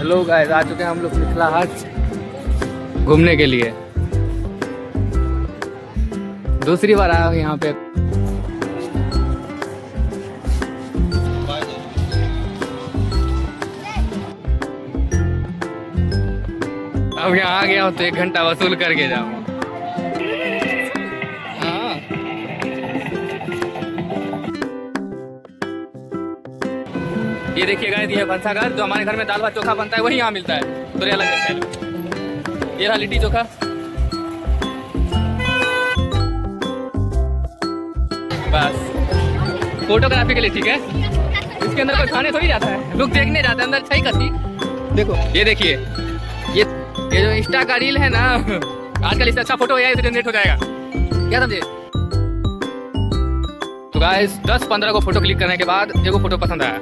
Hello guys, आ चुके हैं हम लोग मिथिला हाट घूमने के लिए। दूसरी बार आया हूँ यहाँ पे। अब यहाँ आ गया हूँ तो 1 घंटा वसूल करके जाऊँ। ये देखिए गाइस, ये भंसा घर जो हमारे घर में दाल भात चोखा बनता है वही यहाँ मिलता है, थोड़े अलग स्टाइल में। ये रहा लिट्टी चोखा। बस फोटोग्राफी के लिए ठीक है। इसके अंदर कोई खाने थोड़ी जाता है, लोग देखने जाते हैं अंदर। सही कसी देखो, ये देखिए, ये जो इंस्टा का रील है ना, आजकल इससे अच्छा फोटो है, जनरेट हो जाएगा, क्या समझे। तो गाइस 10-15 को फोटो क्लिक करने के बाद एगो फोटो पसंद आया।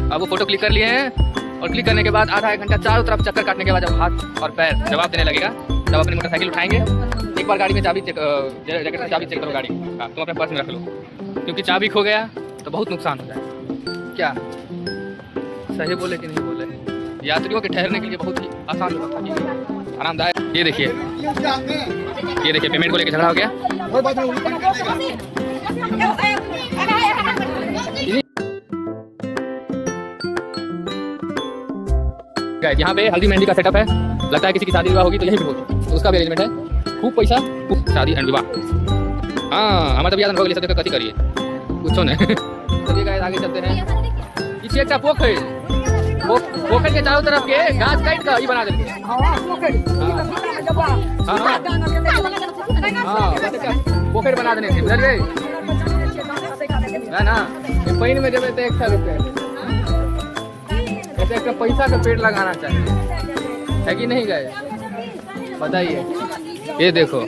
अब वो फोटो क्लिक कर लिए हैं और क्लिक करने के बाद आधा 1 घंटा चारों तरफ चक्कर काटने के बाद जब हाथ और पैर जवाब देने लगेगा तब अपनी मोटरसाइकिल उठाएंगे। एक बार गाड़ी में चाबी चेक, जैकेट में चाबी चेक करो गाड़ी का, तुम अपने पर्स में रख लो, क्योंकि चाबी खो गया तो बहुत नुकसान होता है। क्या सही बोले कि नहीं बोले? यात्रियों के ठहरने के लिए बहुत ही आसान व्यवस्था की है, आरामदायक। ये देखिए, पेमेंट को लेकर झगड़ा हो गया। यहाँ पे हल्दी मेहंदी का सेटअप है, लगता है किसी की शादी विवाह होगी तो यही भी होगी, तो उसका भी अरेंजमेंट है। खूब पैसा, खूब शादी एंड विवाह। हाँ, हमारा तब याद अनुभव ले सकते कथी करिए कुछ नहीं। चलिए गाइस आगे चलते हैं। पीछे एक पोखर के चारों तरफ के घास काट कर ये बना देंगे। पोखर बना देने से है ना, पानी में जब 100 रुपये ऐसे एक पैसा का पेड़ लगाना चाहिए, है कि नहीं गए? बताइए। ये देखो,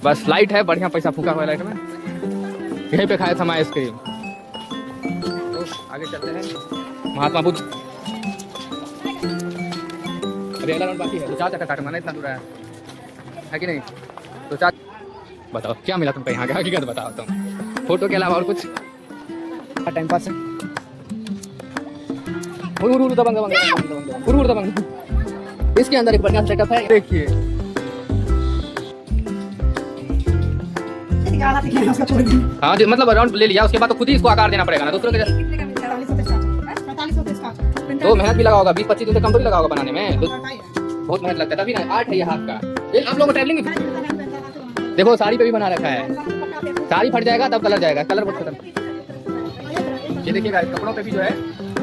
बस लाइट है, बढ़िया पैसा फूका हुआ लाइट में। यहीं पे खाया था मैं आइसक्रीम। तो आगे चलते हैं। महात्मा बुद्ध अभी अगला राउंड बाकी है, तो 4 चक्कर काटूंगा ना, इतना दूर है कि नहीं? तो 4 बताओ क्या मिला तुमको यहाँ का, हकीकत बताओ तुम। फोटो के अलावा और कुछ टाइम पास है? इसके अंदर एक बढ़िया सेटअप है, देखिए। हाँ जी, मतलब राउंड ले लिया, उसके बाद तो खुद ही इसको आकार देना पड़ेगा ना दूसरों के। तो मेहनत भी लगा होगा, 20-25 दिन से कम तो भी लगा होगा बनाने में, बहुत मेहनत लगता है तभी ना। आर्ट है ये हाथ का। ये आप लोगों को ट्रैवलिंग देखो, साड़ी पे भी बना रखा है, साड़ी फट जाएगा तब कलर जाएगा, कलर बहुत खत्म। ये देखिएगा, कपड़ों पे भी जो है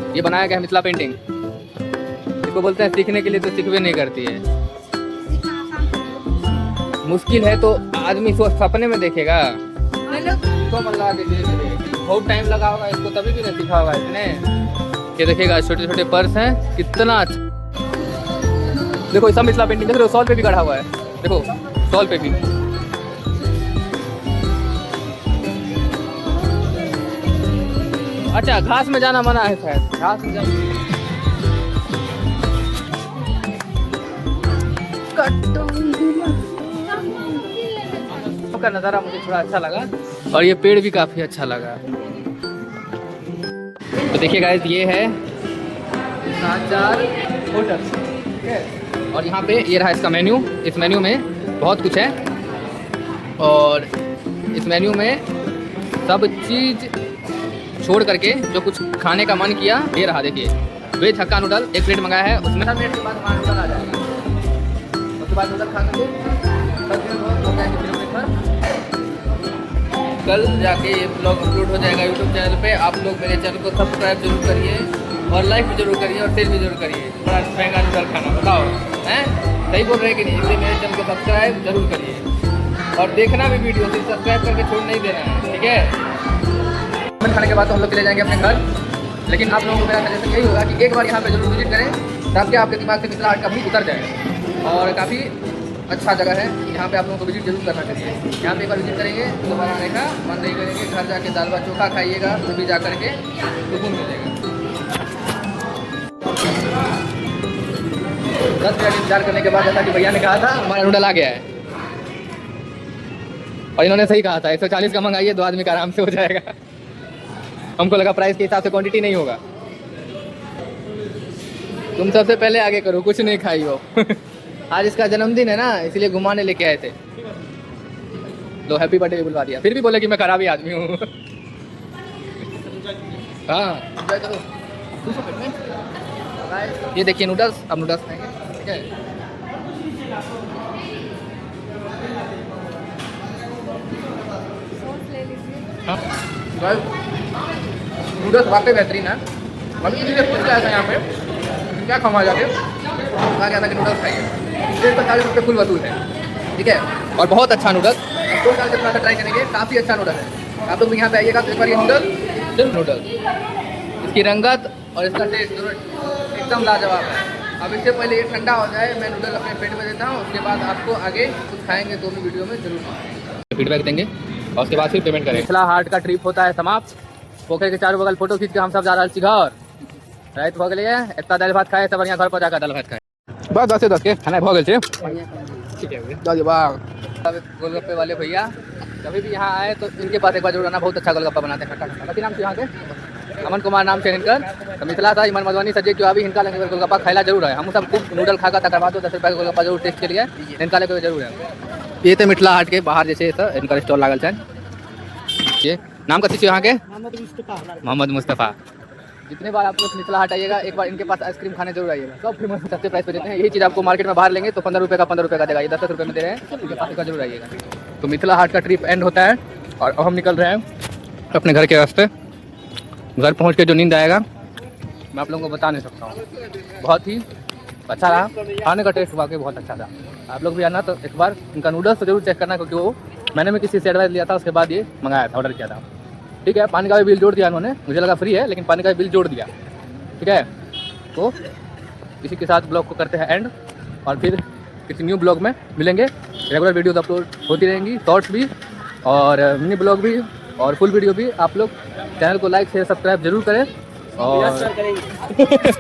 ये बनाया गया है मिथिला पेंटिंग। इसको बोलते हैं सीखने के लिए तो सीखवे नहीं करती है। मुश्किल है तो आदमी सपने में देखेगा, तो मन लगा के बहुत टाइम लगा होगा इसको, तभी भी नहीं सीखा होगा इसने। ये देखिएगा, छोटे छोटे पर्स हैं, कितना अच्छा। देखो सब मिथिला पेंटिंग, देखो सॉल पे भी गढ़ा हुआ है, देखो सॉल पे भी। अच्छा, घास में जाना मना है शायद, घास में जाना। का नज़ारा मुझे थोड़ा अच्छा लगा और ये पेड़ भी काफ़ी अच्छा लगा। तो देखिए गाइस, ये है 7-4 होटल, ठीक है। और यहाँ पे ये रहा इसका मेन्यू। इस मेन्यू में बहुत कुछ है और इस मेन्यू में सब चीज़ छोड़ करके जो कुछ खाने का मन किया, ये रहा। देखिए, वेज हक्का नूडल 1 प्लेट मंगाया है, उसमें 10 मिनट के बाद वहाँ नूडल आ जाएगा। उसके बाद नूडल खा करके कल जाके ये ब्लॉग अपलोड हो जाएगा यूट्यूब चैनल पे। आप लोग मेरे चैनल को सब्सक्राइब जरूर करिए और लाइक भी जरूर करिए और शेयर भी जरूर करिए। बड़ा महंगा नूडल खाना, बताओ हैं? सही बोल रहे हैं कि नहीं? इसलिए मेरे चैनल को सब्सक्राइब जरूर करिए और देखना भी वीडियो, सिर्फ सब्सक्राइब करके छोड़ नहीं देना है, ठीक है। खाने के बाद तो हम लोग चले जाएंगे अपने घर, लेकिन आप लोगों को मेरा सजेशन यही होगा कि एक बार यहाँ पे जरूर विजिट करें, ताकि आपके दिमाग से मिथिला आर्ट का भी उतर जाए। और काफ़ी अच्छा जगह है, यहाँ पे आप लोगों को विजिट जरूर करना चाहिए। यहाँ पे एक बार विजिट करेंगे तो दोबारा आने का मन नहीं करेंगे। घर जाके दाल भात चोखा खाइएगा, वो भी जा करके सुकून मिलेगा। 10 मिनट इंतजार करने के बाद, जैसा कि भैया ने कहा था, हमारा नूडल आ गया है। और इन्होंने सही कहा था, 140 का मंगाइए, 2 आदमी का आराम से हो जाएगा। हमको लगा प्राइस के हिसाब से क्वांटिटी नहीं होगा। तुम सबसे पहले आगे करो, कुछ नहीं खाई हो। आज इसका जन्मदिन है ना, इसलिए घुमाने लेके आए थे। लो हैप्पी बर्थडे भी बुलवा दिया, फिर भी बोले कि मैं खराबी आदमी हूँ। हाँ एंजॉय करो। ये देखिए नूडल्स, अब नूडल्स खाएंगे, ठीक है। हाँ नूडल्स वाकई बेहतरीन है। अभी किसी ने पूछ लिया था यहाँ पे क्या कमा जाके, कहा गया था कि नूडल्स खाइए। 145 रुपये फुल वसूल है, ठीक है। और बहुत अच्छा नूडल्स, 2 साल से अपना ट्राई करेंगे, काफ़ी अच्छा नूडल है। आप लोग भी यहाँ पे आइएगा तो एक बार ये नूडल, सिर्फ नूडल, इसकी रंगत और इसका टेस्ट दोनों एकदम लाजवाब है। अब इससे पहले ये ठंडा हो जाए, मैं नूडल अपने पेट में देता हूँ, उसके बाद आपको आगे कुछ खाएंगे तो भी वीडियो में जरूर फीडबैक देंगे और उसके बाद फिर पेमेंट करेंगे। मिथिला हाट का ट्रिप होता है समाप्त। पोखर के चारों बगल फोटो खींच के हम सब जा रहा है सिघौर। रात हो गए, इतना दाल भात खाए, सब बढ़िया घर पर जाकर दाल भात खाए। बस 10 के खाना हो गए, ठीक है। गोलगप्पे वाले भैया कभी भी यहाँ आए तो इनके पास एक बार जरूर आना, बहुत अच्छा गोलगप्पा बनाते हैं। खट्टा नाम से यहाँ के अमन कुमार नाम से इनकर, तो मिथिला था इमन मधुबनी सजे क्यों अभी इनका लेकर गोलगप्पा खाया जरूर है। हम सब खूब नूडल खा कर तक बाद 10 रुपये का गोलगप्पा जरूर टेस्ट के लिए इनका लेकर जरूर है। ये तो मिथिला हाट के बाहर जैसे इनका स्टॉल लागल है। ये नाम का यहाँ के मोहम्मद मुस्तफ़ा। जितने बार आप लोग मिथिला हाट आइएगा एक बार इनके पास आइसक्रीम खाने जरूर आइएगा, सब फेमस सस्ते प्राइस पे देते हैं। यही चीज़ आपको मार्केट में बाहर लेंगे तो 15 रुपये का देगा, ये 10 रुपये में दे रहे हैं, इनके पास का जरूर आइएगा। तो मिथिला हाट का ट्रिप एंड होता है और अब हम निकल रहे हैं अपने घर के रास्ते। घर पहुँच के जो नींद आएगा मैं आप लोगों को बता नहीं सकता हूँ। बहुत ही अच्छा रहा, खाने का टेस्ट वाकई बहुत अच्छा था। आप लोग भी आना तो एक बार इनका नूडल्स तो जरूर चेक करना, क्योंकि वो मैंने भी किसी से एडवाइस लिया था, उसके बाद ये मंगाया था, ऑर्डर किया था, ठीक है। पानी का भी बिल जोड़ दिया उन्होंने, मुझे लगा फ्री है लेकिन पानी का भी बिल जोड़ दिया, ठीक है। तो इसी के साथ ब्लॉग को करते हैं एंड, और फिर किसी न्यू ब्लॉग में मिलेंगे। रेगुलर वीडियोस अपलोड होती रहेंगी, शॉर्ट्स भी और मिनी ब्लॉग भी और फुल वीडियो भी। आप लोग चैनल को लाइक शेयर सब्सक्राइब जरूर करें और